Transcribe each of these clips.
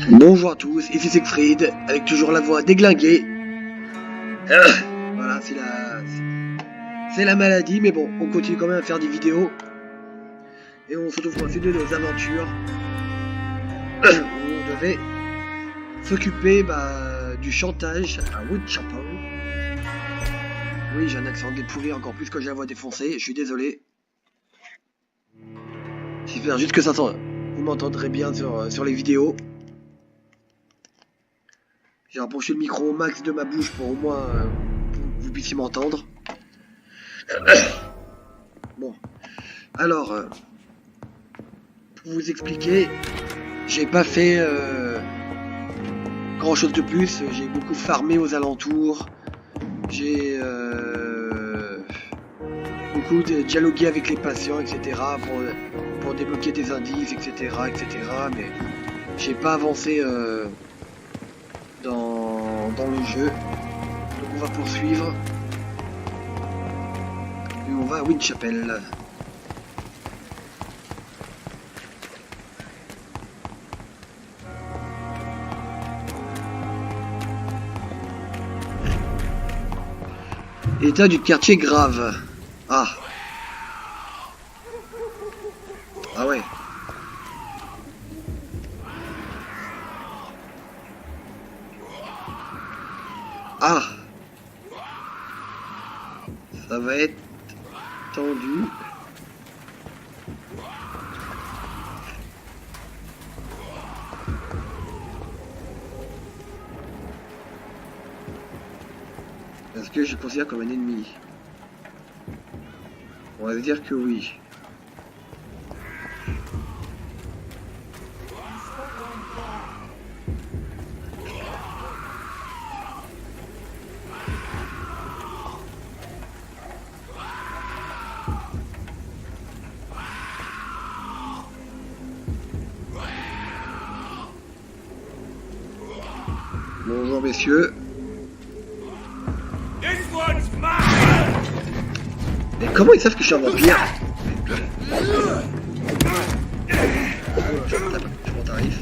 Bonjour à tous, ici c'est Siegfried, avec toujours la voix déglinguée. Voilà, c'est la maladie, mais bon, on continue quand même à faire des vidéos. Et on se retrouve pour la suite de nos aventures. Où on devait s'occuper du chantage à Woodchapel. Oui, j'ai un accent pourri encore plus que j'ai la voix défoncée, je suis désolé. J'espère juste que ça sent. Vous m'entendrez bien sur les vidéos. J'ai rapproché le micro au max de ma bouche pour au moins que vous puissiez m'entendre. Bon, alors, pour vous expliquer, j'ai pas fait grand chose de plus. J'ai beaucoup farmé aux alentours. J'ai beaucoup dialogué avec les patients, etc. pour débloquer des indices, etc. Mais j'ai pas avancé dans le jeu. Donc on va poursuivre. Et on va à Woodchapel. État du quartier grave. Ah. Ah ouais. Ah. Ça va être tendu. Est-ce que je considère comme un ennemi? On va se dire que oui. Bonjour messieurs. Mais comment ils savent que je suis un vampire? Je m'en tarif.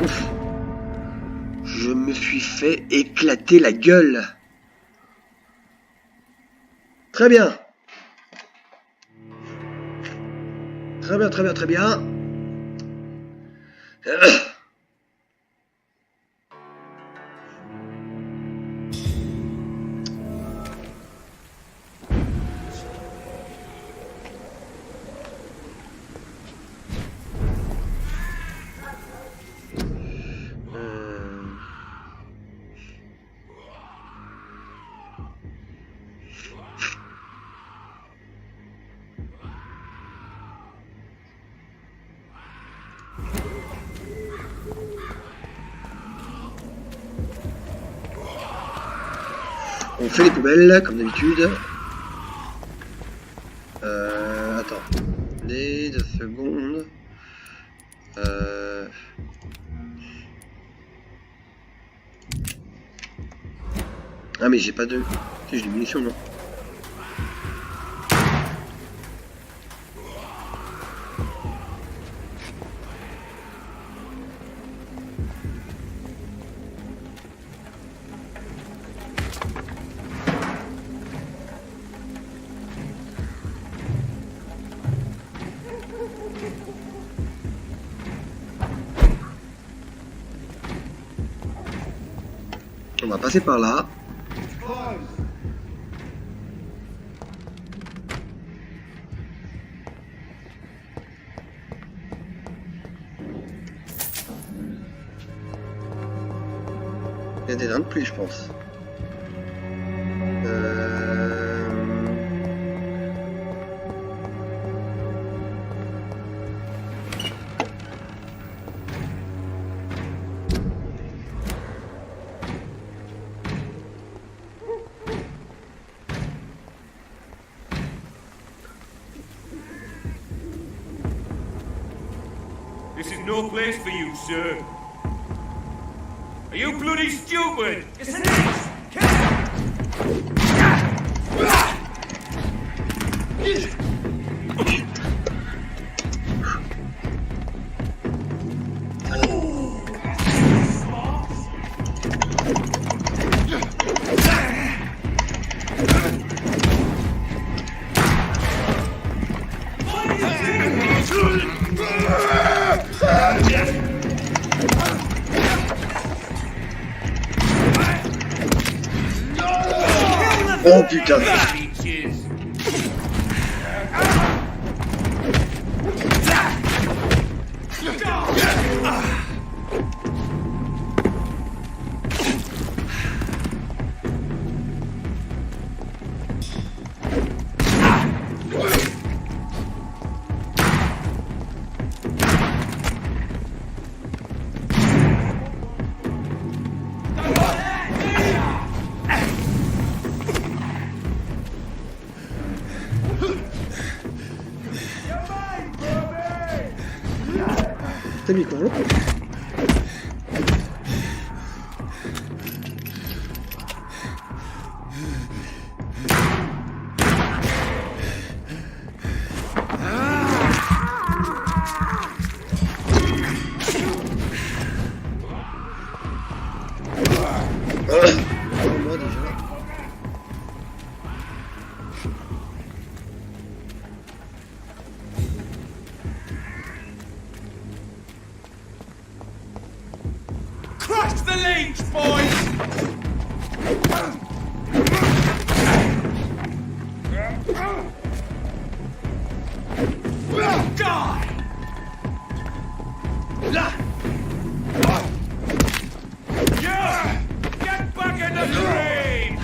Ouf. Je me suis fait éclater la gueule. Très bien. Très bien, très bien, très bien. On fait les poubelles, comme d'habitude. Attends. Les 2 secondes. Ah mais j'ai pas de... J'ai des munitions, non? On va passer par là. Il y a des nains de pluie, je pense. This is no place for you, sir. Are you bloody stupid? Yes, it is. Oh putain. T'as mis quoi là? Moi déjà. Crush the leech, boys! Die! Yeah! Get back in the dream!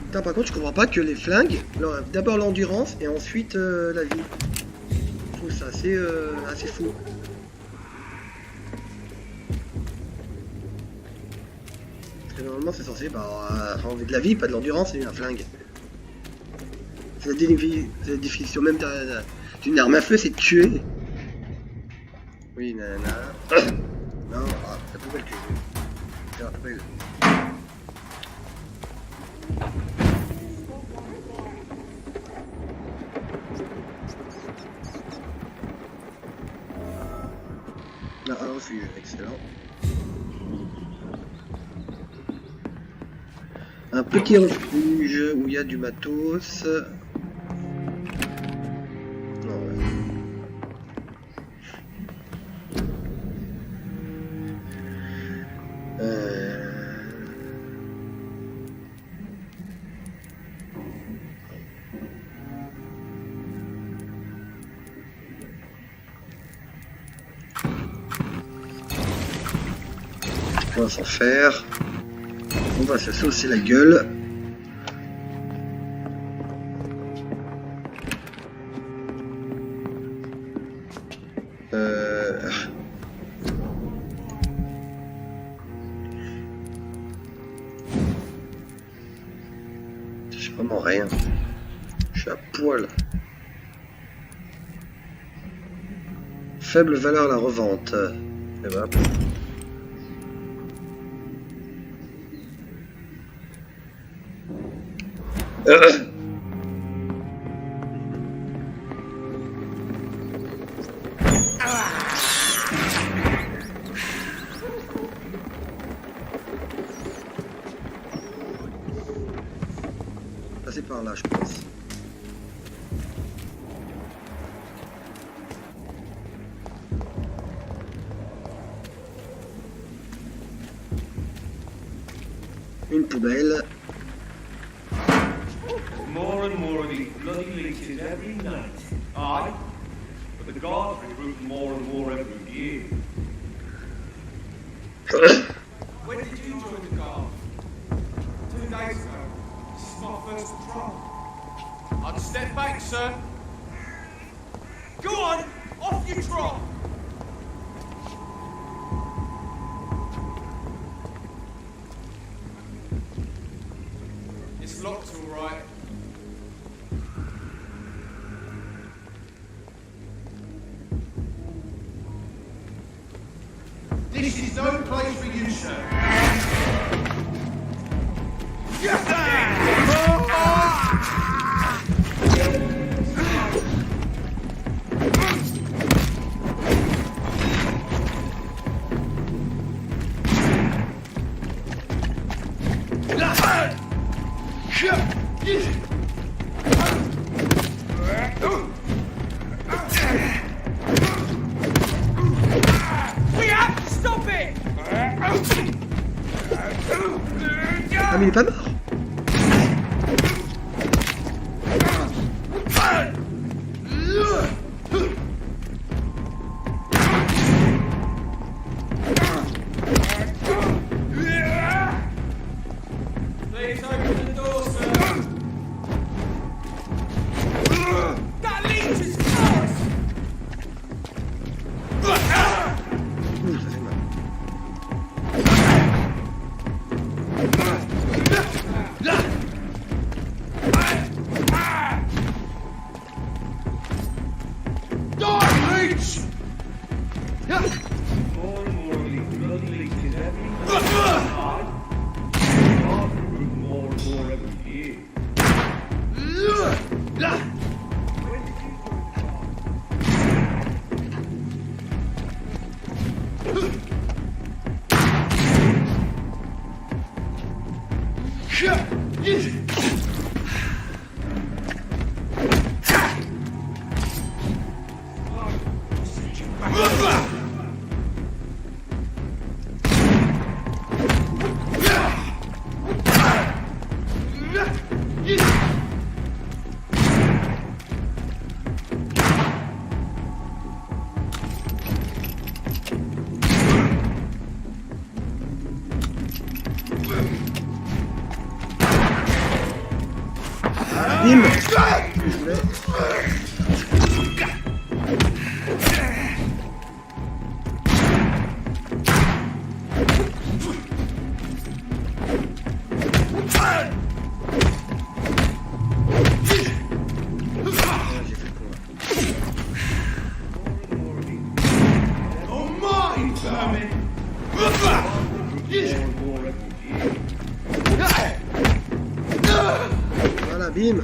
Putain, par contre, je comprends pas que les flingues, d'abord l'endurance et ensuite la vie. Je trouve ça assez fou. Parce que normalement, c'est censé enlever de la vie, pas de l'endurance et un flingue. C'est la définition même d'une arme à feu, c'est de tuer. Oui, nanana. Non, c'est plus belle que je. C'est pas belle. Là, un refuge, excellent. Un petit refuge où il y a du matos. Non, ouais. On va s'en faire. On va se saucer la gueule. J'ai vraiment rien. Je suis à poil. Faible valeur à la revente. Et voilà. Passer par là, je pense. Une poubelle. More and more of these bloody leeches every night. Aye, but the guards recruit more and more every year. When did you join the guard? 2 days ago. This is my first patrol. I'd step back, sir. Go on, off you trot. It's locked all right. is no place for you, sir. Ah mais il est pas mort. Please open the door, sir. That leech is close. Ça fait mal. Bim. Voilà, bim.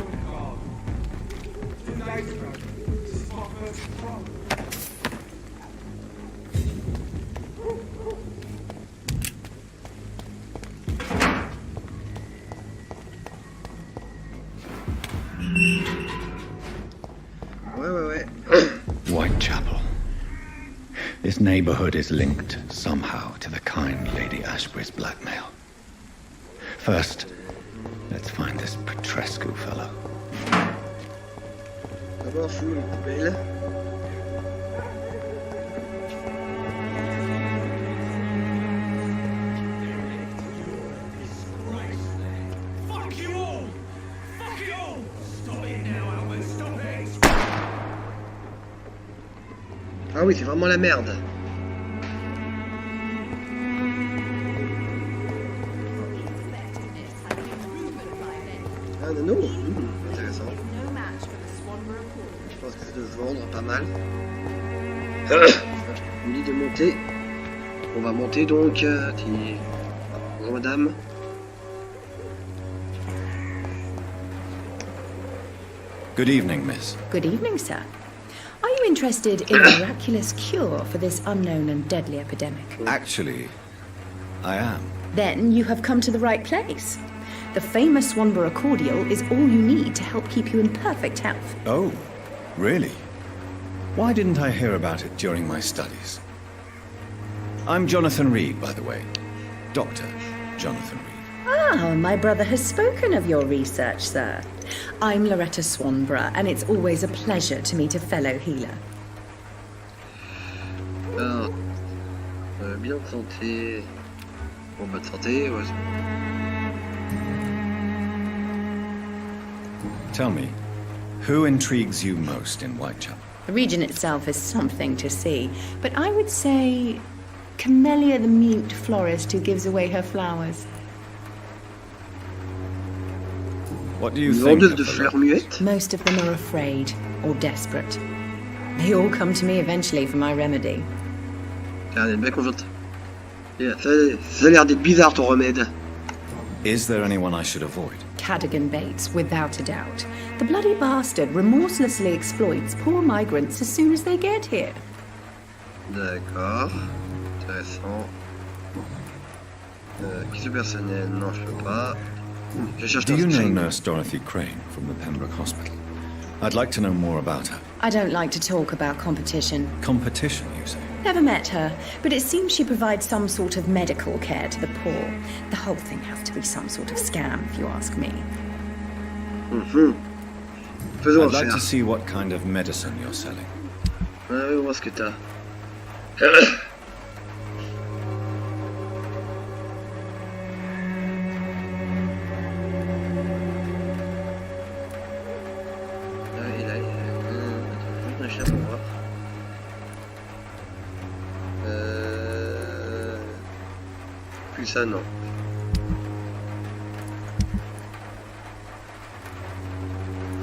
Ouais. Whitechapel. This neighborhood is linked somehow to the kind Lady Ashbury's blackmail. First, let's find this Petrescu fellow. D'abord, fouille les poubelles. Fuck you all! Fuck it all! Stop it now, Albert, stop it! Ah oui, c'est vraiment la merde. Ah non, intéressant. Je pense que ça doit se vendre pas mal. On me dit de monter. On va monter donc. Bonjour madame. Good evening, miss. Good evening, sir. Are you interested in a miraculous cure for this unknown and deadly epidemic? Actually, I am. Then you have come to the right place. The famous Swanborough cordial is all you need to help keep you in perfect health. Oh, really? Why didn't I hear about it during my studies? I'm Jonathan Reed, by the way. Dr. Jonathan Reed. Ah, my brother has spoken of your research, sir. I'm Loretta Swanborough, and it's always a pleasure to meet a fellow healer. Alors, bilan de santé. Bon, bonne santé, ouais. Tell me, who intrigues you most in Whitechapel? The region itself is something to see, but I would say Camellia the mute florist who gives away her flowers. What do you think Vendeuse of de the fleurs lot? muettes. Most of them are afraid or desperate. They all come to me eventually for my remedy. Elle est bien contente. Ça a l'air d'être bizarre ton remède. Is there anyone I should avoid? Cadogan Bates, without a doubt. The bloody bastard remorselessly exploits poor migrants as soon as they get here. D'accord. Intéressant. Question personnelle, non, je peux pas. Je cherche Do ton you know string. Nurse Dorothy Crane from the Pembroke Hospital? I'd like to know more about her. I don't like to talk about competition. Competition, you say? Never met her, but it seems she provides some sort of medical care to the poor. The whole thing has to be some sort of scam, if you ask me. Faisons I'd like affaire. to see what kind of medicine you're selling. Ouais, on va voir ce que t'as. Et là, attends, je vais voir. Plus ça, non.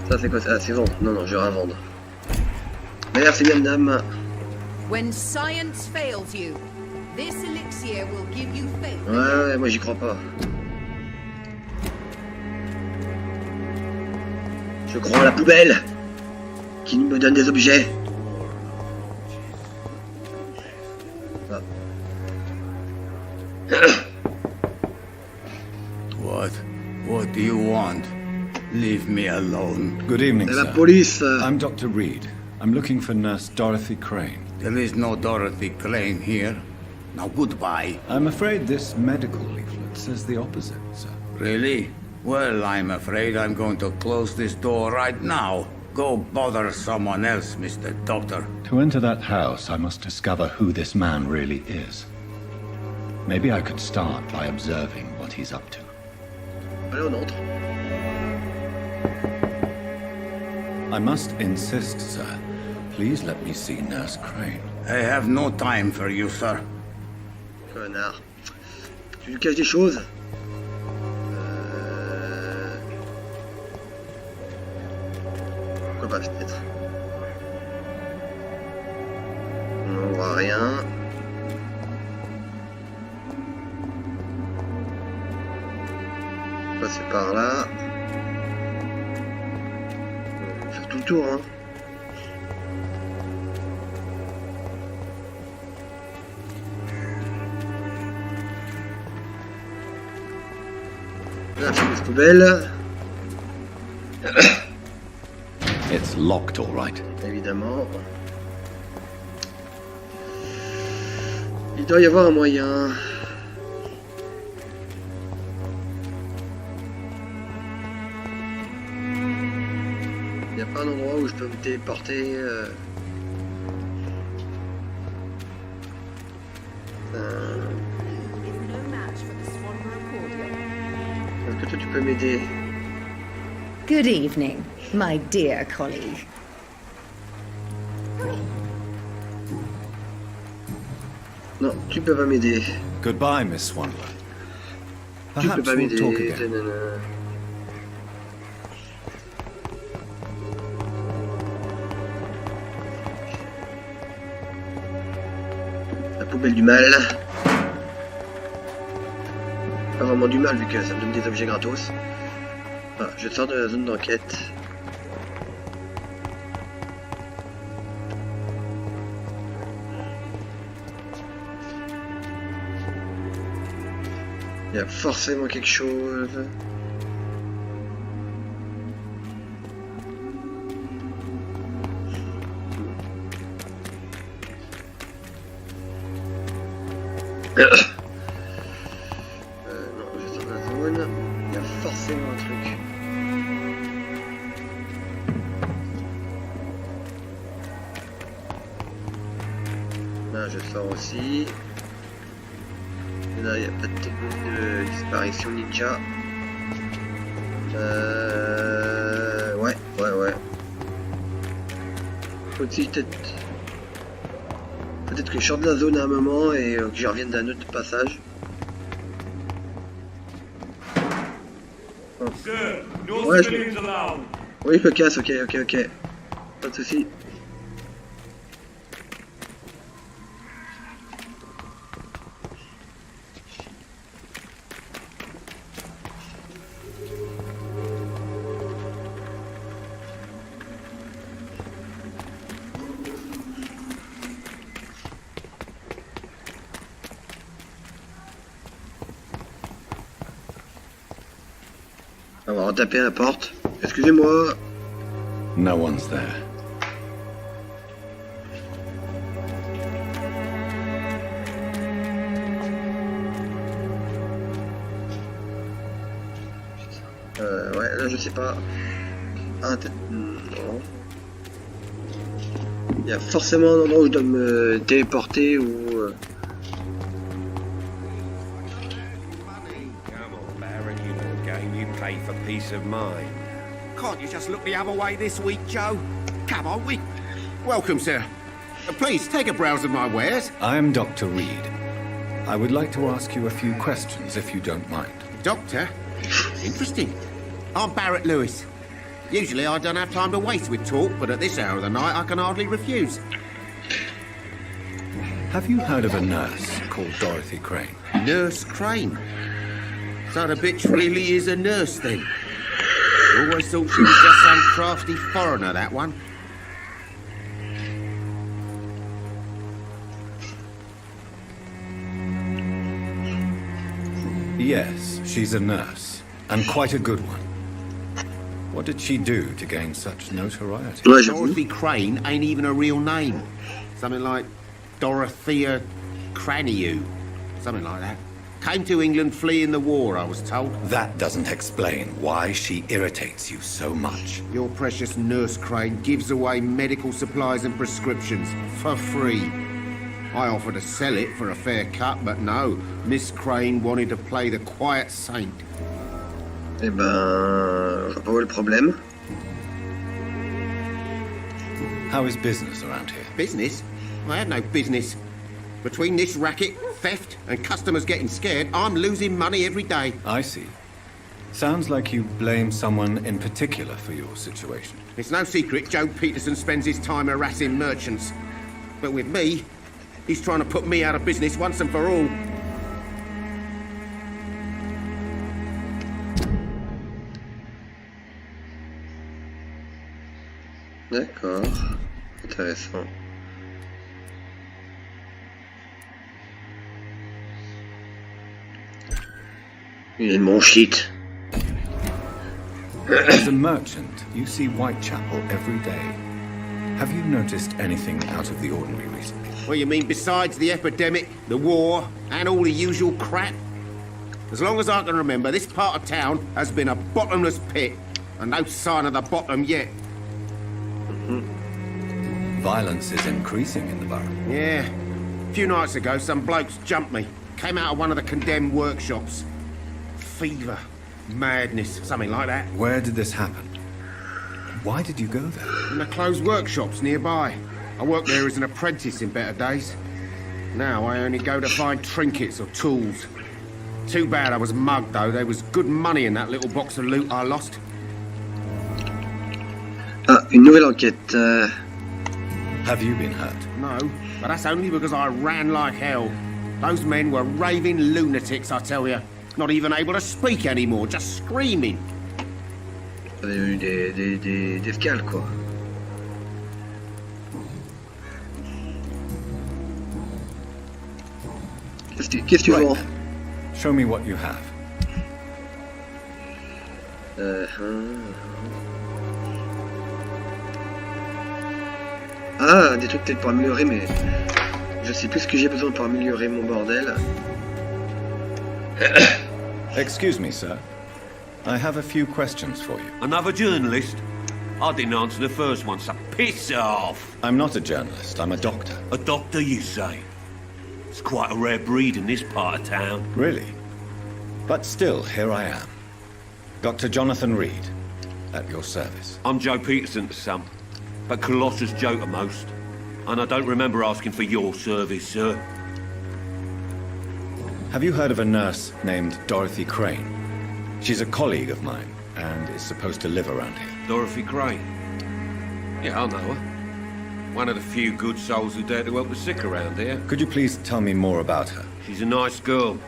Ça, c'est quoi ça? Ah, c'est vendre. Non, non, je vais revendre. Merci, bien dame. When science fails you, this elixir will give you faith. Ouais, moi j'y crois pas. Je crois à la poubelle qui me donne des objets. Ah. What do you want? Leave me alone. Good evening, C'est la sir. police. I'm Dr. Reed. I'm looking for Nurse Dorothy Crane. There is no Dorothy Crane here. Now goodbye. I'm afraid this medical leaflet says the opposite, sir. Really? Well, I'm afraid I'm going to close this door right now. Go bother someone else, Mr. Doctor. To enter that house, I must discover who this man really is. Maybe I could start by observing what he's up to. Allez, on entre. I must insist, sir. Please let me see Nurse Crane. I have no time for you, sir. Connard. Tu lui caches des choses. Pourquoi pas peut-être. On voit rien. Passer par là. On va faire tout le tour, hein. Là, je fais les poubelles. It's locked, all right. Évidemment. Il doit y avoir un moyen. Il n'y a pas un endroit où je peux me téléporter. No match for the Swanborough accordion. Est-ce que toi tu peux m'aider? Good evening, my dear colleague. Non, tu peux pas m'aider. Goodbye, Miss Swanborough. Tu peux Perhaps pas we'll m'aider. talk again. Nanana. La poubelle du mal. Pas vraiment du mal vu que ça me donne des objets gratos. Voilà, je sors de la zone d'enquête. Il y a forcément quelque chose. Non, je sors de la zone. Il y a forcément un truc. Là, je sors aussi. Et là, il n'y a pas de technique de disparition ninja. Ouais. Faut aussi peut-être que je sors de la zone à un moment et que je revienne d'un autre passage. Sir, no Ouais, civilians allowed. Oui, je me casse, ok. Pas de soucis. On va retaper à la porte. Excusez-moi. No one's there. Ouais, là je sais pas. Ah, non. Il y a forcément un endroit où je dois me téléporter ou. Come on, Baron, you know the game. You pay for peace of mind. Can't you just look the other way this week, Joe? Come on, Welcome, sir. Please, take a browse of my wares. I am Dr. Reed. I would like to ask you a few questions, if you don't mind. Doctor? Interesting. I'm Barrett Lewis. Usually I don't have time to waste with talk, but at this hour of the night I can hardly refuse. Have you heard of a nurse called Dorothy Crane? Nurse Crane? So the bitch really is a nurse, then? Always thought she was just some crafty foreigner, that one. Yes, she's a nurse, and quite a good one. What did she do to gain such notoriety? Ouais, j'avoue. Dorothy Crane ain't even a real name. Something like Dorothea Craniu. Something like that. Came to England fleeing the war, I was told. That doesn't explain why she irritates you so much. Your precious Nurse Crane gives away medical supplies and prescriptions for free. I offered to sell it for a fair cut, but no. Miss Crane wanted to play the quiet saint. Eh ben, je vois pas où est le problème. How is business around here? Business? I have no business. Between this racket, theft, and customers getting scared, I'm losing money every day. I see. Sounds like you blame someone in particular for your situation. It's no secret Joe Peterson spends his time harassing merchants. But with me, he's trying to put me out of business once and for all. D'accord. Intéressant. Il est mon shit. As a merchant, you see Whitechapel every day. Have you noticed anything out of the ordinary recently? What you mean besides the epidemic, the war, and all the usual crap? As long as I can remember, this part of town has been a bottomless pit, and no sign of the bottom yet. Violence is increasing in the borough. Yeah. A few nights ago, some blokes jumped me. Came out of one of the condemned workshops. Fever, madness, something like that. Where did this happen? Why did you go there? In the closed workshops nearby. I worked there as an apprentice in better days. Now I only go to find trinkets or tools. Too bad I was mugged, though. There was good money in that little box of loot I lost. Ah, une nouvelle enquête. Have you been hurt? No, but that's only because I ran like hell. Those men were raving lunatics, I tell you. Not even able to speak anymore, just screaming. Il y a eu des escales, quoi. Qu'est-ce que tu Right vends? then. Show me what you have. Ah, des trucs peut-être pour améliorer, mais je sais plus ce que j'ai besoin pour améliorer mon bordel. Excuse me, sir. I have a few questions for you. Another journalist? I didn't answer the first one, so piss off! I'm not a journalist, I'm a doctor. A doctor, you say? It's quite a rare breed in this part of town. Really? But still, here I am. Dr. Jonathan Reed, at your service. I'm Joe Peterson's son, but Colossus Joe to most. And I don't remember asking for your service, sir. Have you heard of a nurse named Dorothy Crane? She's a colleague of mine, and is supposed to live around here. Dorothy Crane? Yeah, I know her. One of the few good souls who dare to help the sick around here. Could you please tell me more about her? She's a nice girl.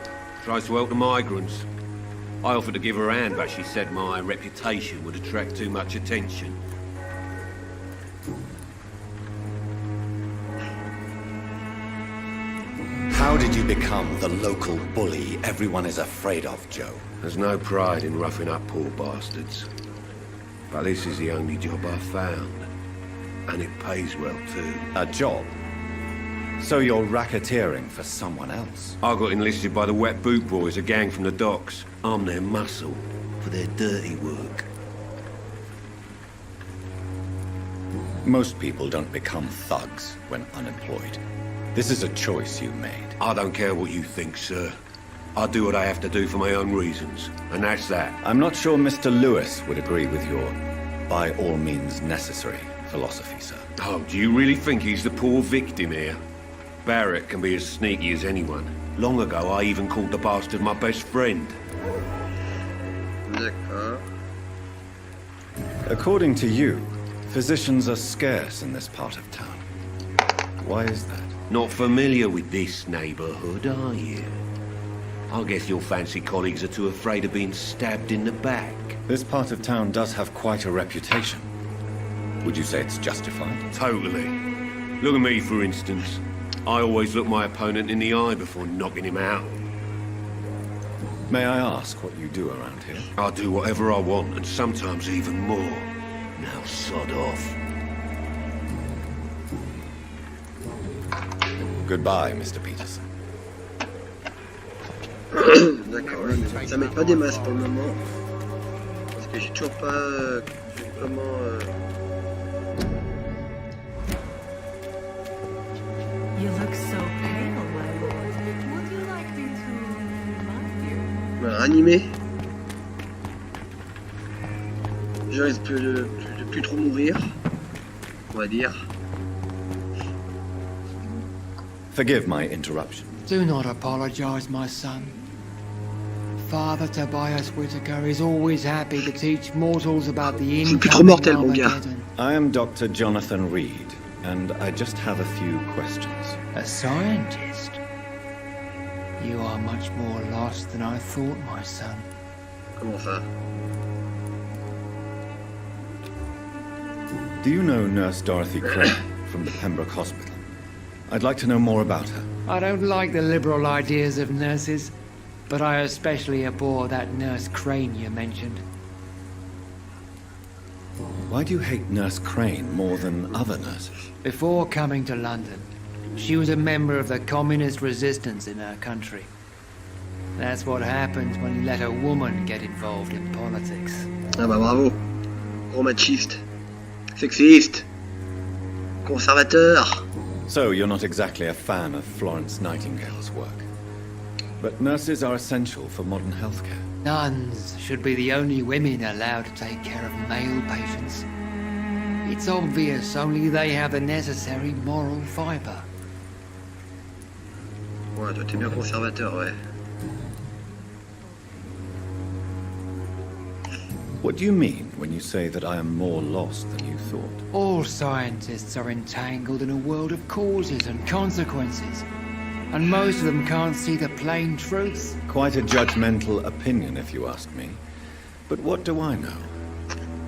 Tries to help the migrants. I offered to give her a hand, but she said my reputation would attract too much attention. How did you become the local bully everyone is afraid of, Joe? There's no pride in roughing up poor bastards. But this is the only job I've found. And it pays well, too. A job? So you're racketeering for someone else? I got enlisted by the Wet Boot Boys, a gang from the docks. I'm their muscle for their dirty work. Most people don't become thugs when unemployed. This is a choice you made. I don't care what you think, sir. I do what I have to do for my own reasons, and that's that. I'm not sure Mr. Lewis would agree with your by all means necessary philosophy, sir. Oh, do you really think he's the poor victim here? Barrett can be as sneaky as anyone. Long ago, I even called the bastard my best friend. D'accord. According to you, physicians are scarce in this part of town. Why is that? Not familiar with this neighborhood, are you? I guess your fancy colleagues are too afraid of being stabbed in the back. This part of town does have quite a reputation. Would you say it's justified? Totally. Look at me, for instance. I always look my opponent in the eye before knocking him out. May I ask what you do around here? I do whatever I want, and sometimes even more. Now sod off. Goodbye, Mr. Peterson. D'accord, ouais, mais ça m'aide pas des masses pour le moment. Parce que j'ai toujours pas comment... You look so pale, my lord. Would you like me to remind you? Ranimer. Je risque de plus trop mourir, on va dire. Forgive my interruption. Do not apologize, my son. Father Tobias Whitaker is always happy to teach mortals about the incoming Armageddon. I am Dr. Jonathan Reed, and I just have a few questions. A scientist? You are much more lost than I thought, my son. Comment ça? Do you know Nurse Dorothy Crane from the Pembroke Hospital? I'd like to know more about her. I don't like the liberal ideas of nurses, but I especially abhor that Nurse Crane you mentioned. Why do you hate Nurse Crane more than other nurses? Before coming to London, she was a member of the communist resistance in her country. That's what happens when you let a woman get involved in politics. Ah bah bravo. Gros machiste. Sexiste. Conservateur. So you're not exactly a fan of Florence Nightingale's work. But nurses are essential for modern healthcare. Nuns should be the only women allowed to take care of male patients. It's obvious only they have the necessary moral fiber. Ouais, toi t'es bien conservateur, ouais. What do you mean when you say that I am more lost than you thought? All scientists are entangled in a world of causes and consequences, and most of them can't see the plain truth. Quite a judgmental opinion, if you ask me. But what do I know?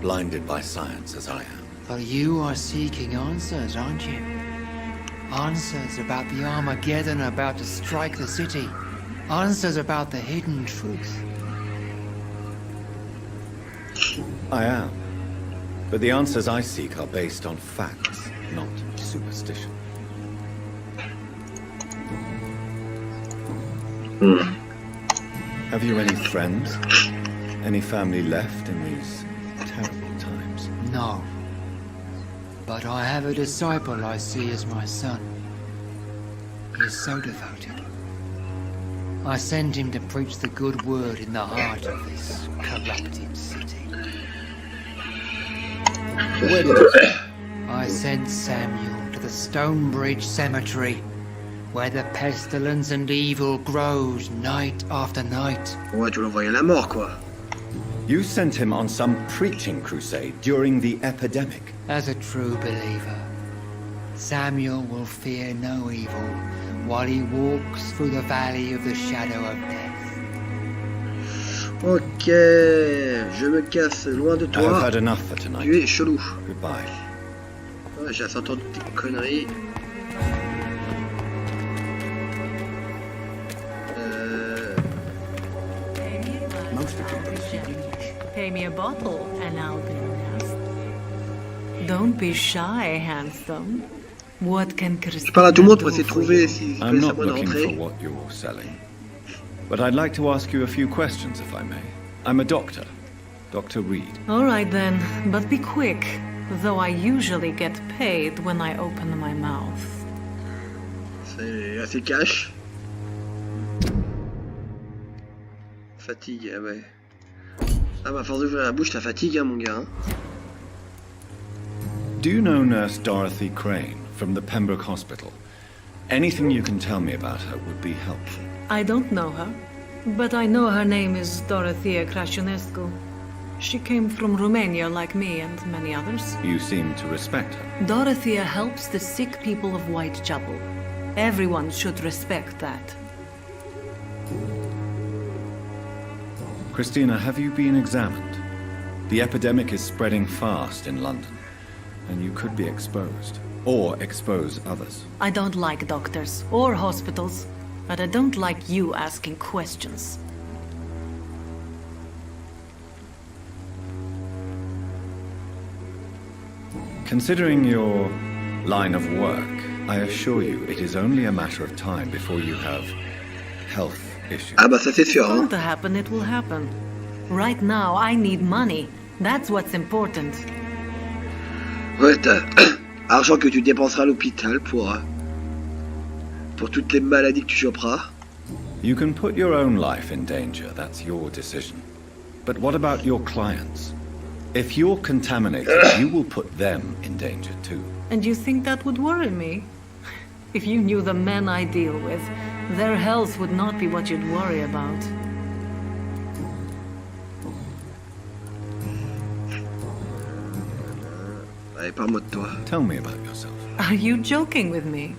Blinded by science as I am. But you are seeking answers, aren't you? Answers about the Armageddon about to strike the city. Answers about the hidden truth. I am. But the answers I seek are based on facts, not superstition. Have you any friends? Any family left in these terrible times? No. But I have a disciple I see as my son. He is so devoted. I send him to preach the good word in the heart of this corrupted city. Where did you... I sent Samuel to the Stonebridge Cemetery, where the pestilence and evil grows night after night. Ouais, tu l'envoies à la mort, quoi. You sent him on some preaching crusade during the epidemic. As a true believer, Samuel will fear no evil while he walks through the valley of the shadow of death. Ok, je me casse loin de I have toi. had enough for tonight. Tu es chelou. Goodbye. Ouais, j'ai assez entendu tes conneries. Pay me a bottle and I'll be honest. Don't be shy, handsome. What can Je parle à tout le monde pour Christina essayer de do for trouver you? s'il I'm connaît not moyen de looking for rentrer. what you're selling. But I'd like to ask you a few questions, if I may. I'm a doctor. Dr. Reed. All right then, but be quick. Though I usually get paid when I open my mouth. C'est assez cash. Fatigue, ah ouais. Ah bah, à force d'ouvrir la bouche, ça fatigue, hein, mon gars. Hein. Do you know Nurse Dorothy Crane from the Pembroke Hospital? Anything you can tell me about her would be helpful. I don't know her, but I know her name is Dorothea Crăciunescu. She came from Romania like me and many others. You seem to respect her. Dorothea helps the sick people of Whitechapel. Everyone should respect that. Christina, have you been examined? The epidemic is spreading fast in London, and you could be exposed, or expose others. I don't like doctors or hospitals, but I don't like you asking questions. Considering your line of work, I assure you it is only a matter of time before you have health issues. Ah bah ça c'est sûr, It's hein. going to happen, it will happen. Right now, I need money. That's what's important. Ouais, t'as argent que tu dépenseras à l'hôpital pour toutes les maladies que tu choperas. You can put your own life in danger, that's your decision. But what about your clients? If you're contaminated, you will put them in danger too. And you think that would worry me? If you knew the men I deal with, their health would not be what you'd worry about. Allez, parle-moi de toi. Tell me about yourself. Are you joking with me?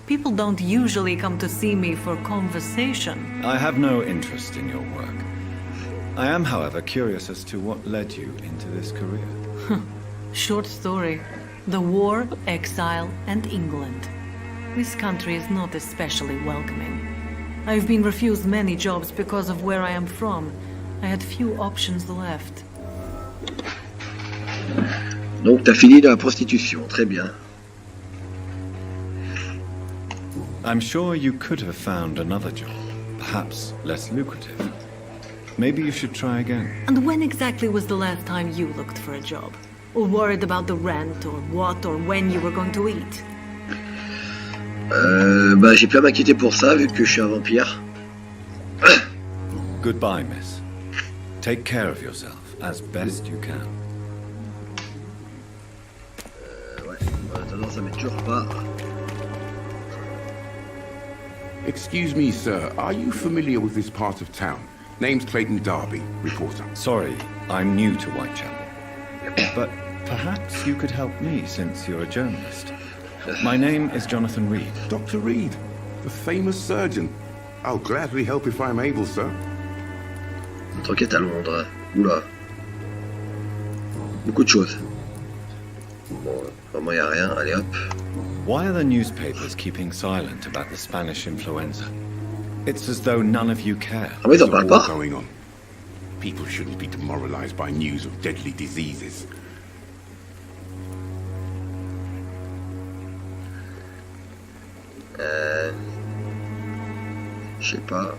People don't usually come to see me for conversation. I have no interest in your work. I am, however, curious as to what led you into this career. Short story. The war, exile, and England. This country is not especially welcoming. I've been refused many jobs because of where I am from. I had few options left. Donc t'as fini dans la prostitution, très bien. I'm sure you could have found another job, perhaps less lucrative. Maybe you should try again. And when exactly was the last time you looked for a job? Or worried about the rent, or what, or when you were going to eat? Bah j'ai plus à m'inquiéter pour ça vu que je suis un vampire. Goodbye, miss. Take care of yourself as best you can. Ouais, on a tendance à mettre toujours pas. Excuse me, sir. Are you familiar with this part of town? Name's Clayton Darby, reporter. Sorry, I'm new to Whitechapel. But perhaps you could help me since you're a journalist. My name is Jonathan Reed. Dr. Reed, the famous surgeon. I'll gladly help if I'm able, sir. Notre enquête à Londres. Oula. Beaucoup de choses. Bon, vraiment y a rien, allez hop. Why are the newspapers keeping silent about the Spanish influenza? It's as though none of you care. Ah oui, ils en There's a parlent war pas. going on. People shouldn't be demoralized by news of deadly diseases. Je sais pas.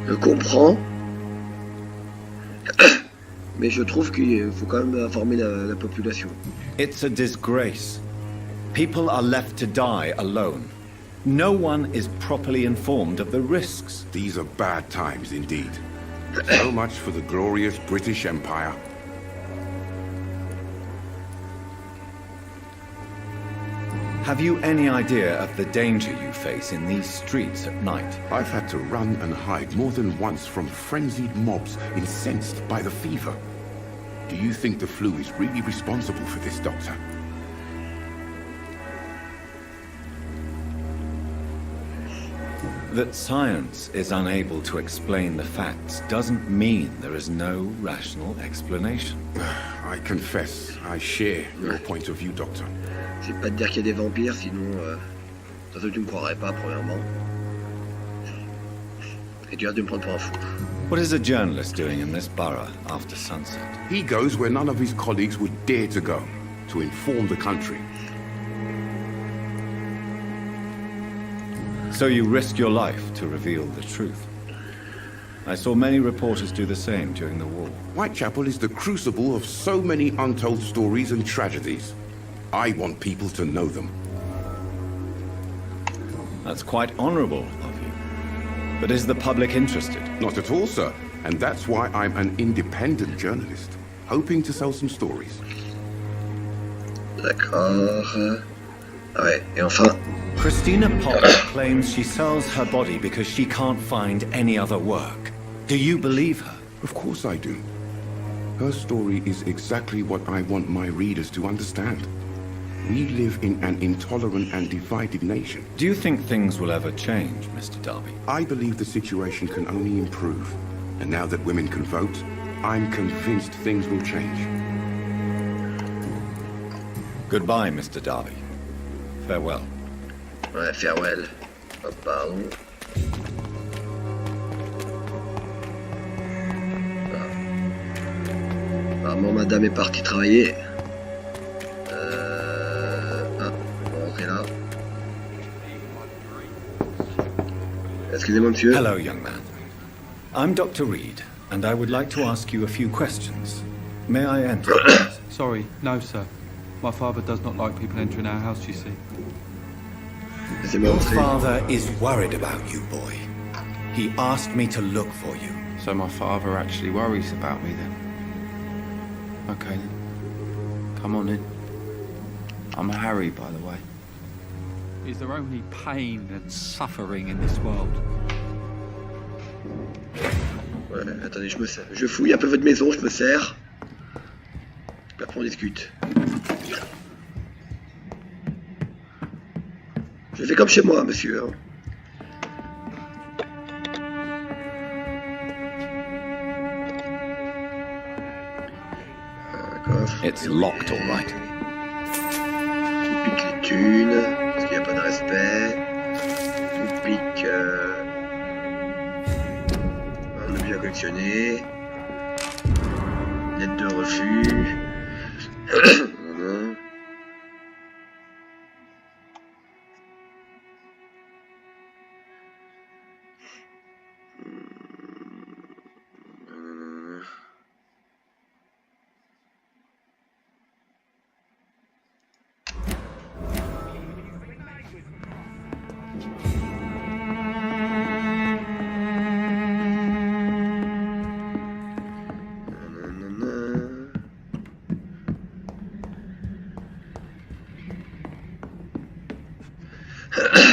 Je comprends. Mais je trouve qu'il faut quand même informer la population. It's a disgrace. People are left to die alone. No one is properly informed of the risks. These are bad times indeed. So much for the glorious British Empire. Have you any idea of the danger you face in these streets at night? I've had to run and hide more than once from frenzied mobs incensed by the fever. Do you think the flu is really responsible for this, Doctor? That science is unable to explain the facts doesn't mean there is no rational explanation. I confess, I share your point of view, Doctor. C'est pas de dire qu'il y a des vampires, sinon Ça, tu me croirais pas, premièrement. Et tu as de me prendre pour un fou. What is a journalist doing in this borough after sunset? He goes where none of his colleagues would dare to go, to inform the country. So you risk your life to reveal the truth. I saw many reporters do the same during the war. Whitechapel is the crucible of so many untold stories and tragedies. I want people to know them. That's quite honorable of you. But is the public interested? Not at all, sir. And that's why I'm an independent journalist, hoping to sell some stories. D'accord. Ah ouais, et enfin... Christina Potter claims she sells her body because she can't find any other work. Do you believe her? Of course I do. Her story is exactly what I want my readers to understand. We live in an intolerant and divided nation. Do you think things will ever change, Mr. Darby? I believe the situation can only improve. And now that women can vote, I'm convinced things will change. Goodbye, Mr. Darby. Farewell. Ouais, farewell. Oh, pardon. Apparemment, madame est partie travailler. Ah, on va rentrer là. Excusez-moi, monsieur. Hello, young man. I'm Dr. Reed, and I would like to ask you a few questions. May I enter? Sorry, no, sir. My father does not like people entering our house, you see. Your father is worried about you, boy. He asked me to look for you. So my father actually worries about me then? Okay then. Come on in. I'm Harry, by the way. Is there only pain and suffering in this world? Ouais, attendez, je fouille un peu votre maison, je me sers. Après on discute. Je fais comme chez moi, monsieur. It's locked, all right. Il pique les thunes, parce qu'il n'y a pas de respect. Il pique un objet à collectionner. Lettre de refus.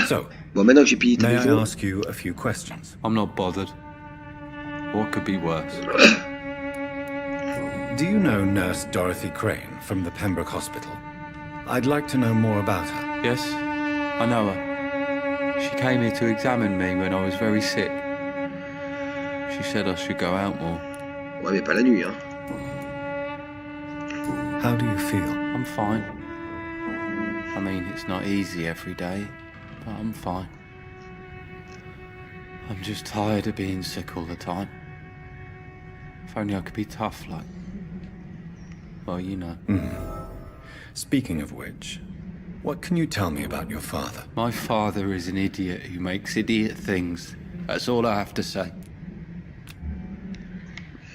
So, bon, maintenant que j'ai pillé ta may I maison... ask you a few questions? I'm not bothered. What could be worse? Do you know Nurse Dorothy Crane from the Pembroke Hospital? I'd like to know more about her. Yes, I know her. She came here to examine me when I was very sick. She said I should go out more. Ouais, mais pas la nuit, hein. How do you feel? I'm fine. I mean, it's not easy every day, but I'm fine. I'm just tired of being sick all the time. If only I could be tough, like... Well, you know. Speaking of which, what can you tell me about your father? My father is an idiot who makes idiot things. That's all I have to say.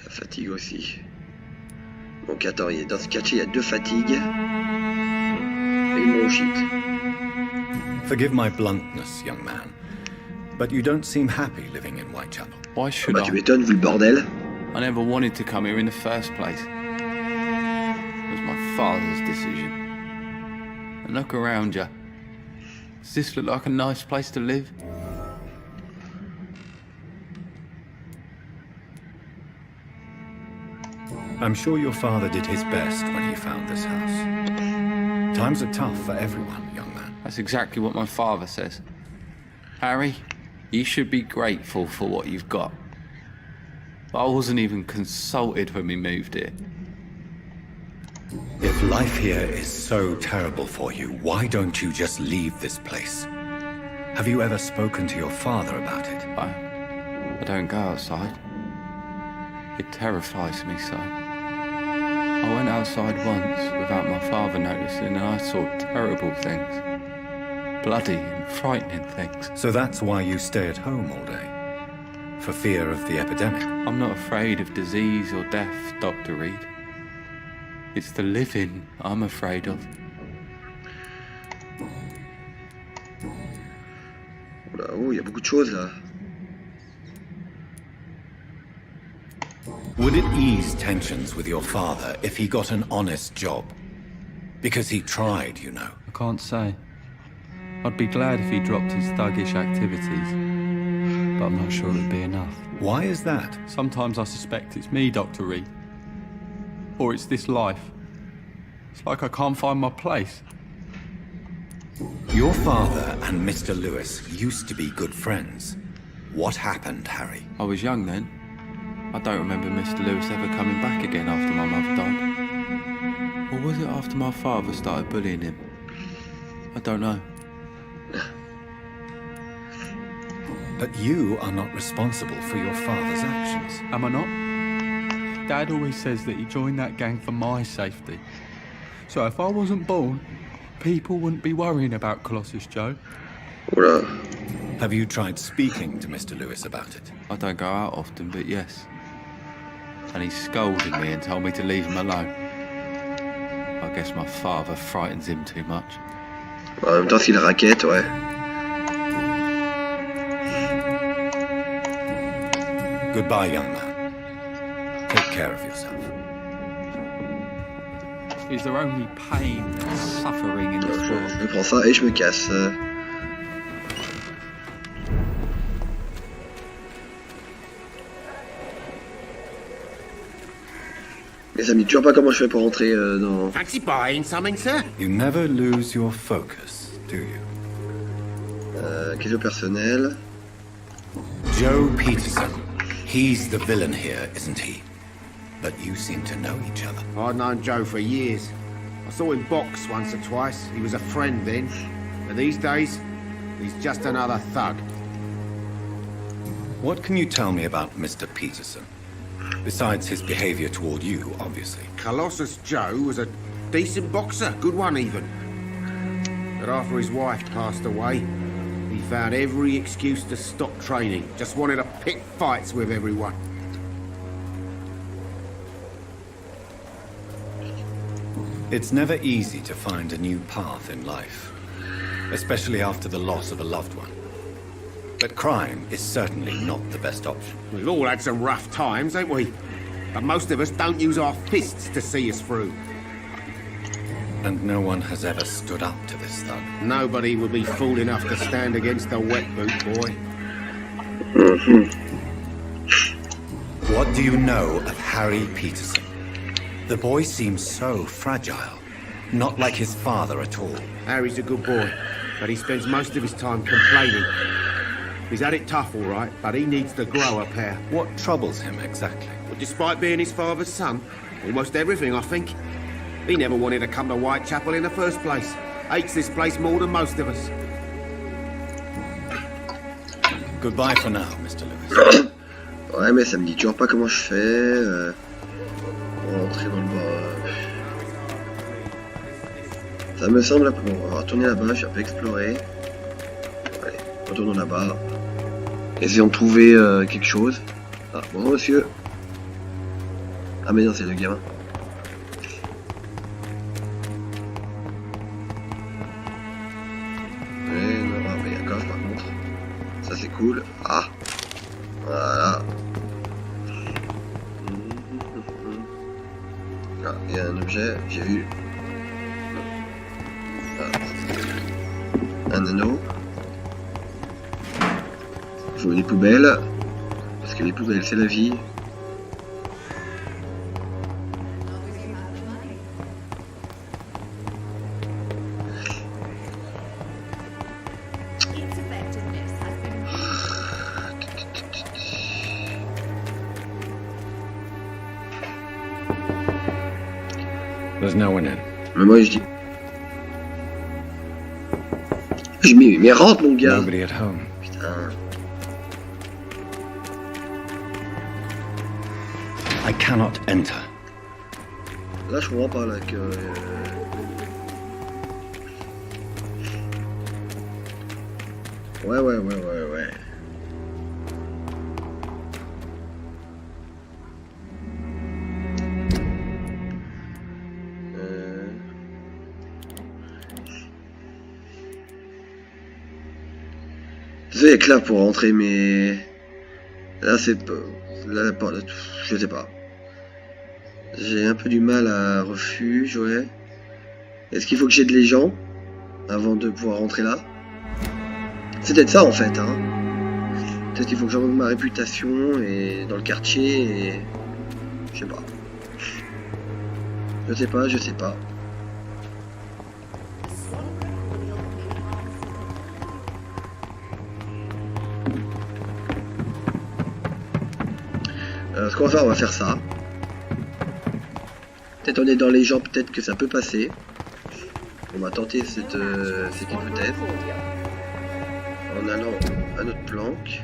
Ça fatigue aussi. Donc attends, dans ce catch, il y a 2 fatigues. Et une bronchite. Forgive my bluntness, young man, but you don't seem happy living in Whitechapel. Why should Bah I? tu m'étonnes, vu le bordel. I never wanted to come here in the first place. It was my father's decision. And look around you. Does this look like a nice place to live? I'm sure your father did his best when he found this house. Times are tough for everyone, young man. That's exactly what my father says. Harry, you should be grateful for what you've got. But I wasn't even consulted when we moved here. If life here is so terrible for you, why don't you just leave this place? Have you ever spoken to your father about it? I don't go outside. It terrifies me so. I went outside once without my father noticing and I saw terrible things. Bloody and frightening things. So that's why you stay at home all day? For fear of the epidemic? I'm not afraid of disease or death, Dr. Reed. It's the living I'm afraid of. Oh, il y a beaucoup de choses là. Would it ease tensions with your father if he got an honest job? Because he tried, you know. I can't say. I'd be glad if he dropped his thuggish activities, but I'm not sure it'd be enough. Why is that? Sometimes I suspect it's me, Dr. Reed. Or it's this life. It's like I can't find my place. Your father and Mr. Lewis used to be good friends. What happened, Harry? I was young then. I don't remember Mr. Lewis ever coming back again after my mother died. Or was it after my father started bullying him? I don't know. But you are not responsible for your father's actions. Am I not? Dad always says that he joined that gang for my safety. So if I wasn't born, people wouldn't be worrying about Colossus Joe. Have you tried speaking to Mr. Lewis about it? I don't go out often, but yes. And he scolded me and told me to leave him alone. I guess my father frightens him too much. En même temps, s'il raquette, ouais. Goodbye, young man. Take care of yourself. Is there only pain and suffering in this world? Je prends ça et je me casse. Les amis, toujours pas comment je fais pour rentrer dans... Fancy buying something, sir? You never lose your focus, do you? Question personnelle. Joe Peterson. He's the villain here, isn't he? But you seem to know each other. I've known Joe for years. I saw him box once or twice. He was a friend then. But these days, he's just another thug. What can you tell me about Mr. Peterson? Besides his behavior toward you, obviously. Colossus Joe was a decent boxer, good one even. But after his wife passed away, he found every excuse to stop training. Just wanted to pick fights with everyone. It's never easy to find a new path in life, especially after the loss of a loved one. But crime is certainly not the best option. We've all had some rough times, ain't we? But most of us don't use our fists to see us through. And no one has ever stood up to this thug. Nobody would be fool enough to stand against a wet boot boy. What do you know of Harry Peterson? The boy seems so fragile. Not like his father at all. Harry's a good boy, but he spends most of his time complaining. He's had it tough, all right, but he needs to grow a pair. What troubles him exactly? Well, despite being his father's son, almost everything, I think. He never wanted to come to Whitechapel in the first place. Hates this place more than most of us. Goodbye for now, Mr. Lewis. Ouais, mais ça me dit toujours pas comment je fais. Pour rentrer dans le bas. Ça me semble, on va retourner là-bas, je vais un peu explorer. Allez, retournons là-bas. Essayons de trouver quelque chose. Ah, bon monsieur. Ah mais non, c'est le gamin. Ouais, non, ah, mais il y a un coffre par contre. Ça c'est cool. Ah. Voilà. Ah, il y a un objet, j'ai vu. Ah. Un anneau. Il faut des poubelles. Parce que les poubelles c'est la vie. There's no one in. Mais moi je Mais rentre mon gars. Nobody at home. Putain. I cannot enter. Là je comprends pas là que... Ouais. Désolé, avec là pour rentrer, mais là c'est pas, là, je sais pas. J'ai un peu du mal à refuge, ouais. Est-ce qu'il faut que j'aide les gens avant de pouvoir rentrer là? C'est peut-être ça en fait, hein. Peut-être qu'il faut que j'envoie ma réputation et dans le quartier et... Je sais pas. Je sais pas. Ce qu'on va faire, on va faire ça. Peut-être on est dans les gens, peut-être que ça peut passer. On va tenter cette hypothèse. En allant à notre planque.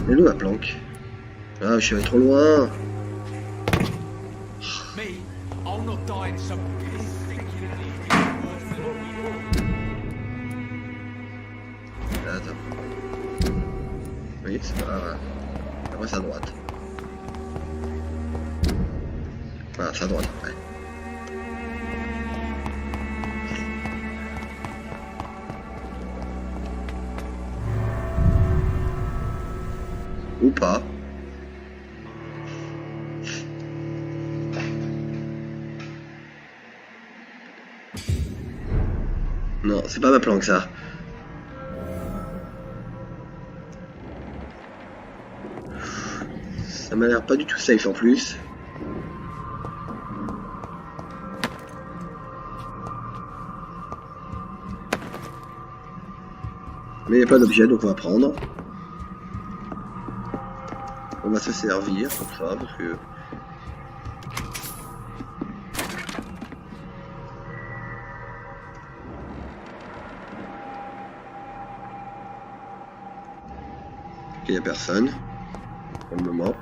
Mais où ma planque? Ah, je suis allé trop loin. Attends. Oui, c'est pas... Après, c'est à droite. Voilà, c'est à droite, ouais. Ou pas. Non, c'est pas ma planque ça. Ça m'a l'air pas du tout safe en plus. Mais il n'y a pas d'objet donc on va prendre. On va se servir comme ça parce que... Il n'y a personne pour le moment.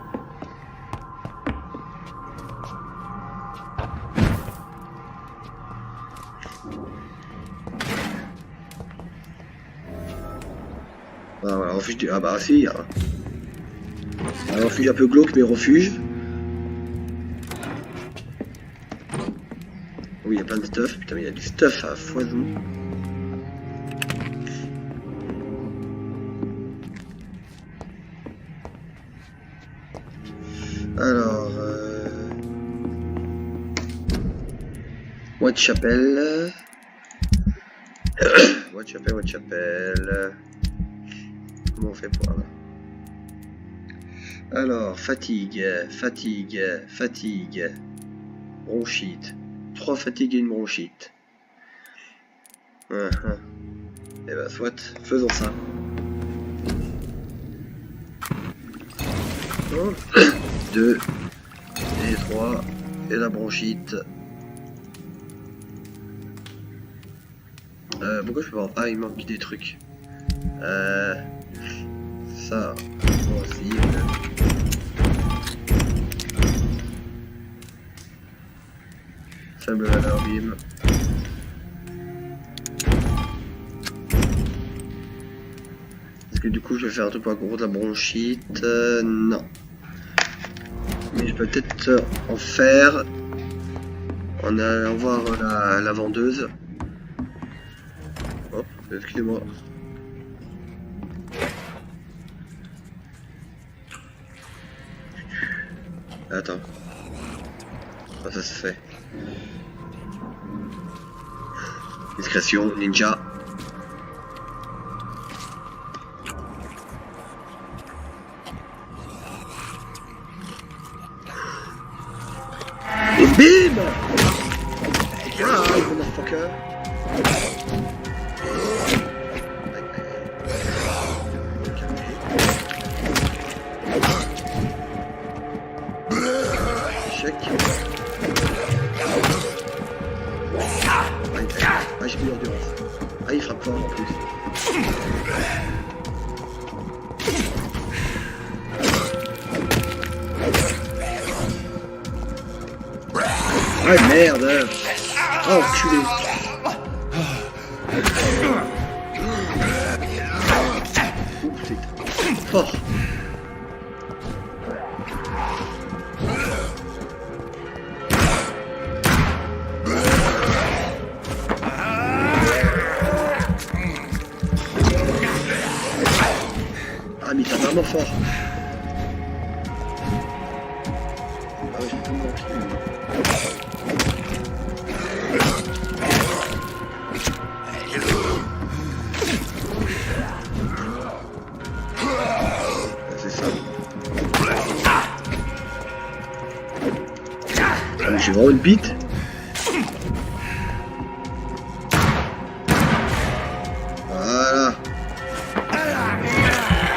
Ah, voilà, refuge du... Ah bah si, hein. Un refuge un peu glauque mais refuge. Oui, il y a plein de stuff. Putain, mais il y a du stuff à foison. Alors, Whitechapel. Whitechapel. Comment on fait pour... Alors, fatigue. Bronchite. 3 fatigues et une bronchite. Et ben, soit, faisons ça. 2 et 3 et la bronchite. Pourquoi je peux pas... Ah, il manque des trucs. Ça aussi. Faible valeur bim. Est-ce que du coup je vais faire un truc pour accompagner la bronchite? Non. Mais je peux peut-être en faire en allant voir la vendeuse. Oh, excusez-moi. Attends. Ah, ça se fait. Discrétion, ninja. Et bim! Surprise, motherfucker! plus. Ouais, merde. Oh, enculé. Oh, putain. Fort. Ah, mais t'as vraiment fort. Ah ouais, j'ai tout manqué. C'est ça. Ah, j'ai vraiment une bite. Voilà.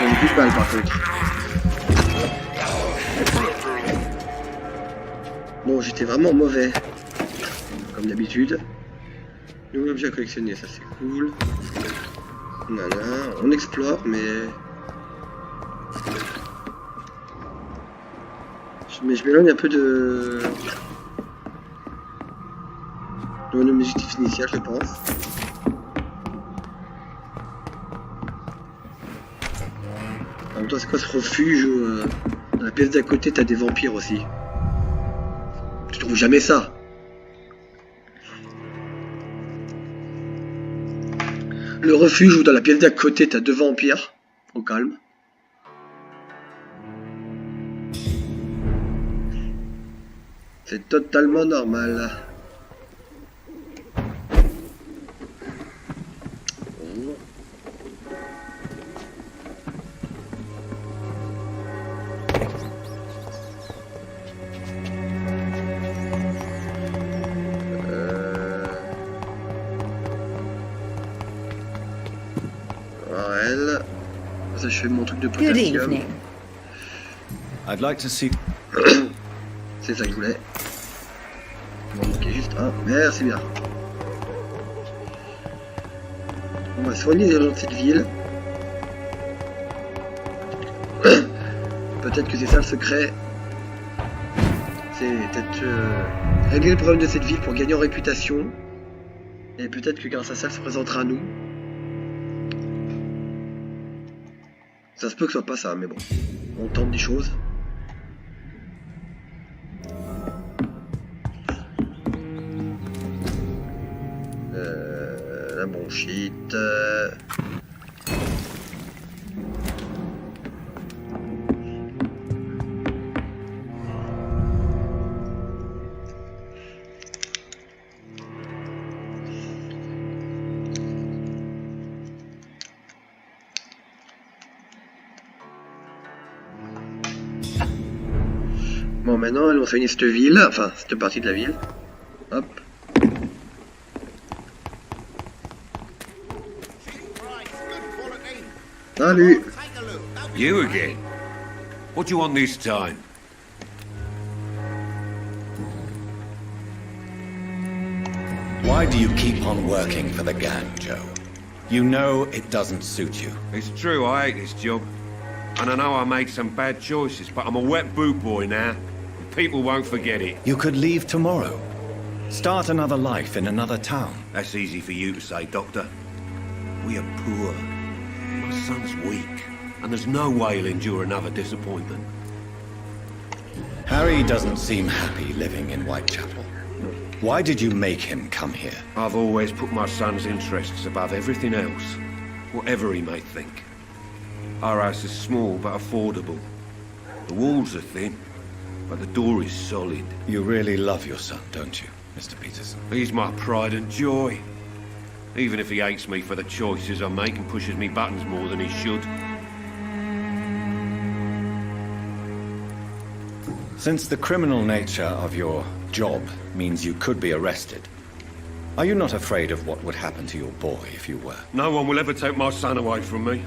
J'ai plus de balles par contre. Bon, j'étais vraiment mauvais. Comme d'habitude. Nouvel objet à collectionner, ça c'est cool. Nana, on explore, mais... je m'éloigne un peu de mon objectif initial, je pense. En même temps, c'est quoi ce refuge dans la pièce d'à côté, t'as des vampires aussi. Tu trouves jamais ça. Le refuge où dans la pièce d'à côté, t'as 2 vampires. Au calme. C'est totalement normal. Ça, je fais mon truc de potassium. I'd like to see. C'est ça que je voulais. Bon, ok, juste un. Merci bien. On va soigner les gens de cette ville. Peut-être que c'est ça le secret. C'est peut-être régler le problème de cette ville pour gagner en réputation. Et peut-être que grâce à ça, elle se présentera à nous. Ça se peut que ce soit pas ça, mais bon. On tente des choses. La bronchite. Bon, maintenant, allons soigner cette ville, enfin, cette partie de la ville. Hop. Salut. You again? What do you want this time? Why do you keep on working for the gang, Joe? You know it doesn't suit you. It's true, I hate this job. And I know I made some bad choices, but I'm a wet boot boy now. People won't forget it. You could leave tomorrow. Start another life in another town. That's easy for you to say, Doctor. We are poor. My son's weak, and there's no way he'll endure another disappointment. Harry doesn't seem happy living in Whitechapel. Why did you make him come here? I've always put my son's interests above everything else, whatever he may think. Our house is small but affordable. The walls are thin, but the door is solid. You really love your son, don't you, Mr. Peterson? He's my pride and joy. Even if he hates me for the choices I make and pushes me buttons more than he should. Since the criminal nature of your job means you could be arrested, are you not afraid of what would happen to your boy if you were? No one will ever take my son away from me.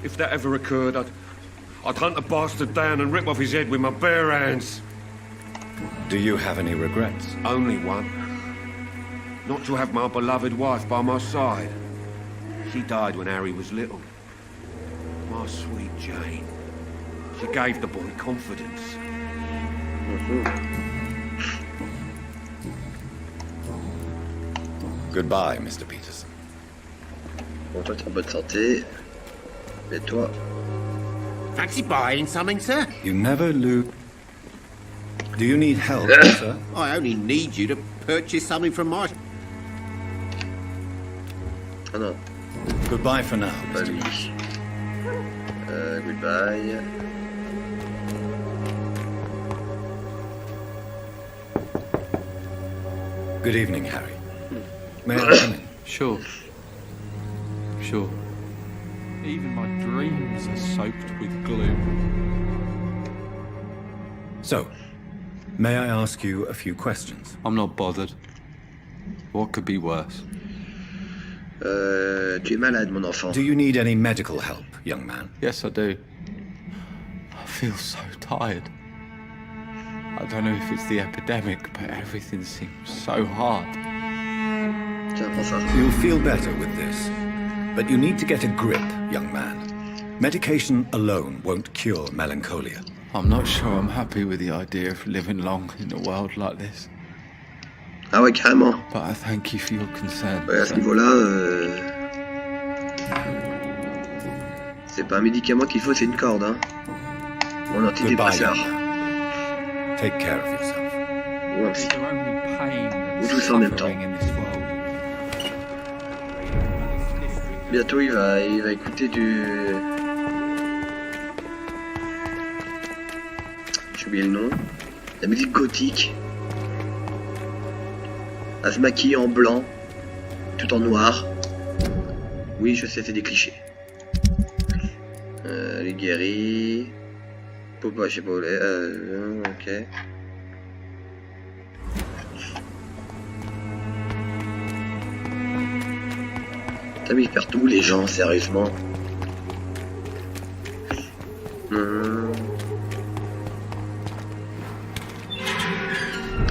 If that ever occurred, I'd hunt the bastard down and rip off his head with my bare hands. Do you have any regrets? Only one. Not to have my beloved wife by my side. She died when Harry was little. My sweet Jane. She gave the boy confidence. Goodbye, Mr. Peterson. Bon, toi, t'es en bonne santé. Et toi? Fancy buying something, sir? You never lose. Do you need help, sir? I only need you to purchase something from my... Ah non. Goodbye for now, Pas Mr. lui. Peterson. Goodbye. Good evening, Harry. May I come in? Sure. Sure. Even my dreams are soaked with gloom. So, may I ask you a few questions? I'm not bothered. What could be worse? Tu es malade, mon enfant. Do you need any medical help, young man? Yes, I do. I feel so tired. I don't know if it's the epidemic, but everything seems so hard. Tiens, prends ça. You'll feel better with this. But you need to get a grip, young man. Medication alone won't cure melancholia. I'm not sure I'm happy with the idea of living long in a world like this. Ah ouais, carrément. But I thank you for your concern. Ouais, à ce niveau-là, c'est pas un médicament qu'il faut, c'est une corde, hein. Ou un antidépresseur. Take care of yourself. Ou un psy. Is there only pain and Ou tout ça en même temps. suffering in this world? Bientôt, il va écouter du... J'ai oublié le nom. La musique gothique. À se maquiller en blanc, tout en noir. Oui, je sais, c'est des clichés. Les guéris. Popa, je sais pas où ok. Putain, mais ils perdent tous les gens, sérieusement.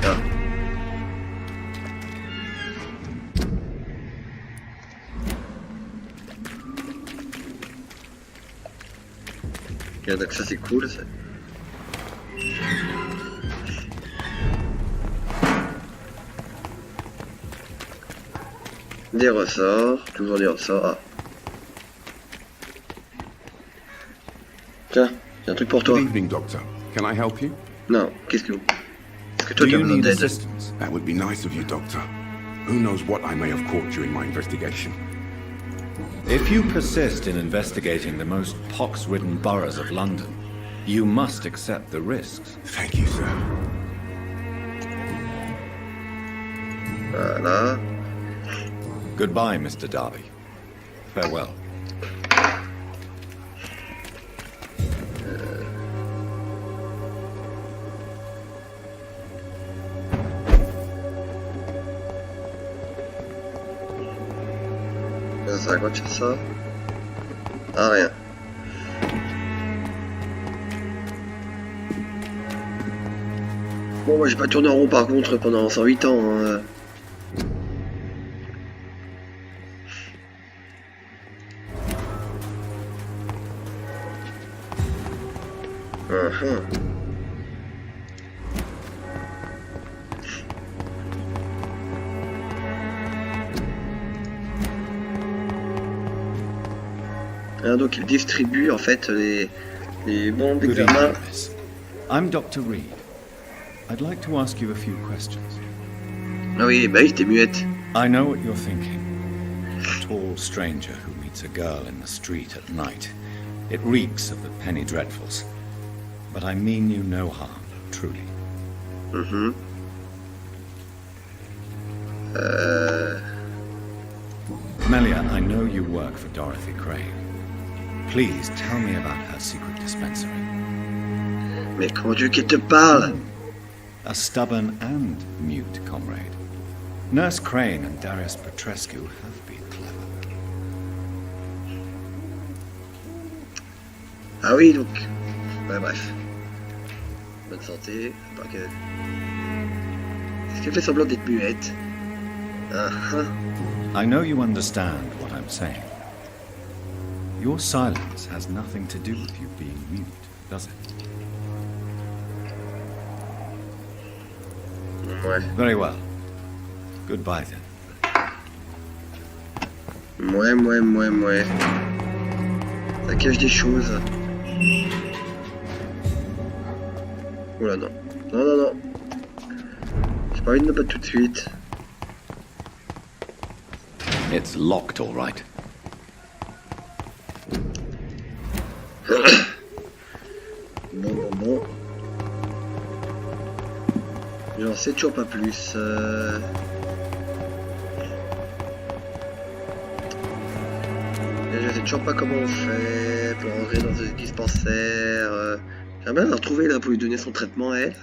Ah. Ok, donc ça c'est cool. Ça. Des ressorts, toujours des ressorts. Ah. Tiens, j'ai un truc pour toi. Good evening, Doctor. Can I help you? Non, qu'est-ce que toi Do tu as you besoin need d'aide? assistance? That would be nice of you, Doctor. Who knows what I may have caught during my investigation. If you persist in investigating the most pox-ridden boroughs of London, you must accept the risks. Thank you, sir. Voilà. Goodbye, Mr. Darby. Farewell. Ça sert à quoi de faire ça? Ah, rien. Bon, moi j'ai pas tourné en rond par contre pendant 108 ans. Hein. Donc il distribue en fait les bons Good d'examen. evening, miss. I'm Dr. Reed. I'd like to ask you a few questions. Ah oui, bah oui, t'es muette. I know what you're thinking. A tall stranger who meets a girl in the street at night. It reeks of the penny dreadfuls. But I mean you no harm, truly. Mm-hmm. Melia, I know you work for Dorothy Crane. Please tell me about her secret dispensary. Mais comment tu veux qu'elle te parle? A stubborn and mute comrade. Nurse Crane and Darius Petrescu have been clever. Ah oui, donc... Ouais, bref. Bonne santé. Pas que... Est-ce qu'elle fait semblant d'être muette? I know you understand what I'm saying. Your silence has nothing to do with you being mute, does it? Ouais. Very well. Goodbye then. Ouais. Ça cache des choses. Oula non. Non. J'ai pas envie de me battre tout de suite. It's locked, all right. Bon. J'en sais toujours pas plus. Je sais toujours pas comment on fait pour rentrer dans ce dispensaire. J'aimerais bien la retrouver là pour lui donner son traitement à elle.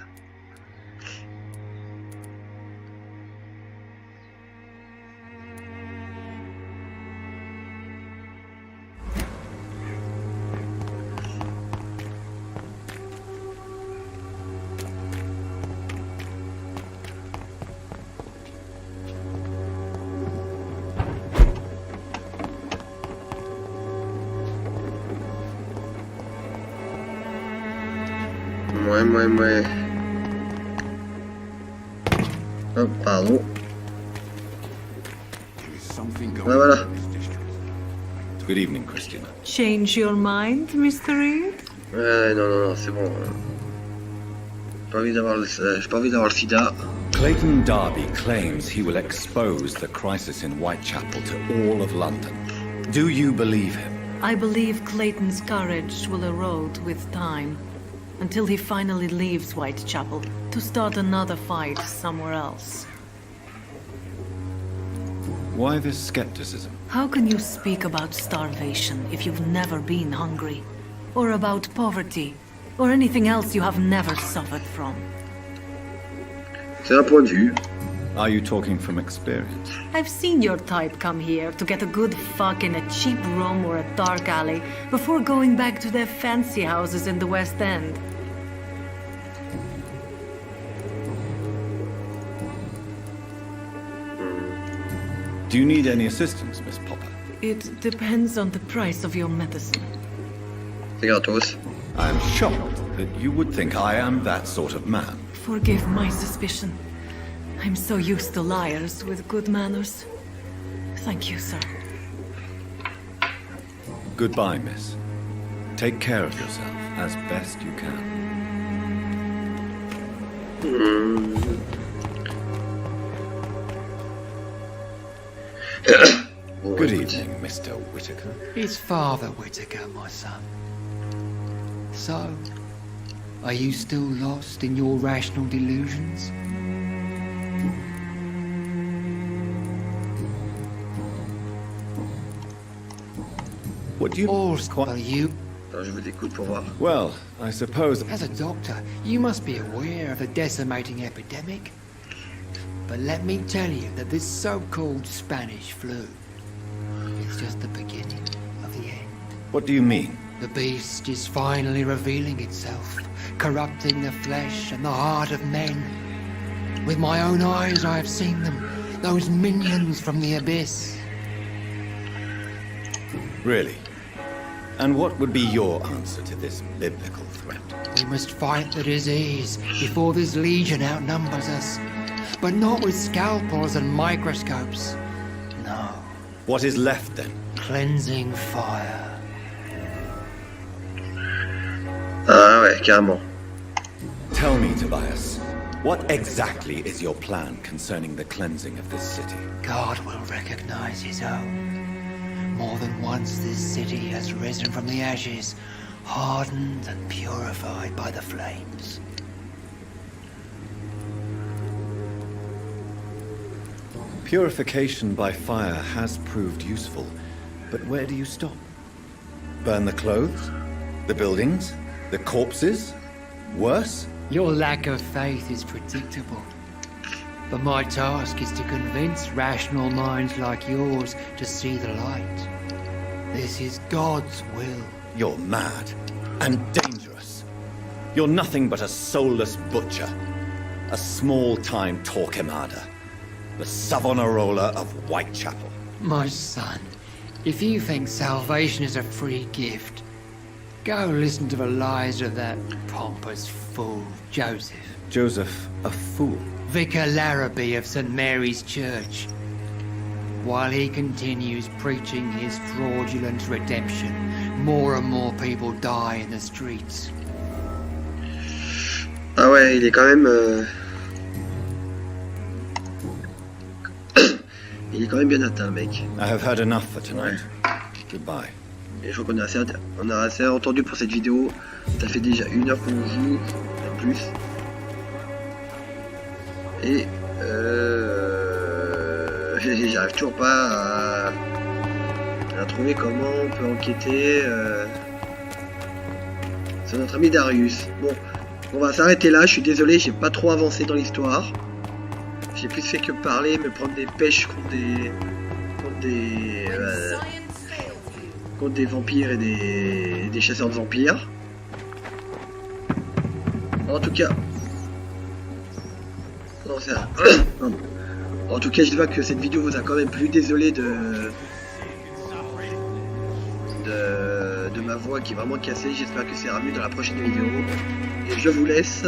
Ouais. Oh, pardon. Voilà. Good evening, Christina. Change your mind, Mr. Reed? Non, c'est bon. J'ai pas envie d'avoir le sida. Clayton Darby claims he will expose the crisis in Whitechapel to all of London. Do you believe him? I believe Clayton's courage will erode with time, until he finally leaves Whitechapel to start another fight somewhere else. Why this skepticism? How can you speak about starvation if you've never been hungry? Or about poverty? Or anything else you have never suffered from? C'est un point de vue. Are you talking from experience? I've seen your type come here to get a good fuck in a cheap room or a dark alley before going back to their fancy houses in the West End. Do you need any assistance, Miss Popper? It depends on the price of your medicine. C'est gratos. I am shocked that you would think I am that sort of man. Forgive my suspicion. I'm so used to liars with good manners. Thank you, sir. Goodbye, miss. Take care of yourself as best you can. Good evening, Mr. Whittaker. It's Father Whittaker, my son. So, are you still lost in your rational delusions? What do you... Are you... Je vous écoute pour voir. Well, I suppose... As a doctor, you must be aware of the decimating epidemic. But let me tell you that this so-called Spanish flu is just the beginning of the end. What do you mean? The beast is finally revealing itself, corrupting the flesh and the heart of men. With my own eyes I have seen them, those minions from the abyss. Really? And what would be your answer to this biblical threat? We must fight the disease before this legion outnumbers us. But not with scalpels and microscopes. No. What is left then? Cleansing fire. Ah ouais, carrément. Tell me, Tobias, what exactly is your plan concerning the cleansing of this city? God will recognize his own. More than once this city has risen from the ashes, hardened and purified by the flames. Purification by fire has proved useful, but where do you stop? Burn the clothes? The buildings? The corpses? Worse? Your lack of faith is predictable. But my task is to convince rational minds like yours to see the light. This is God's will. You're mad and dangerous. You're nothing but a soulless butcher, a small-time Torquemada, the Savonarola of Whitechapel. My son, If you think salvation is a free gift, go listen to the lies of that pompous fool, Joseph. Joseph, a fool? Vicar Larrabee of St. Mary's Church. While he continues preaching his fraudulent redemption, more and more people die in the streets. Ah ouais, il est quand même... il est quand même bien atteint, mec. I have had enough for tonight. Goodbye. Et je crois qu'on a assez entendu pour cette vidéo. Ça fait déjà 1 heure qu'on joue, en plus. Et j'arrive toujours pas à trouver comment on peut enquêter sur notre ami Darius. Bon, on va s'arrêter là. Je suis désolé, j'ai pas trop avancé dans l'histoire. J'ai plus fait que parler, me prendre des pêches contre des vampires et des chasseurs de vampires. En tout cas, non, en tout cas, je vois que cette vidéo vous a quand même plu. Désolé de ma voix qui est vraiment cassée. J'espère que ça ira mieux dans la prochaine vidéo. Et je vous laisse.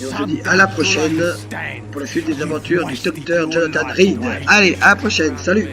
Et on se dit à la prochaine pour la suite des aventures du docteur Jonathan Reed. Allez, à la prochaine. Salut!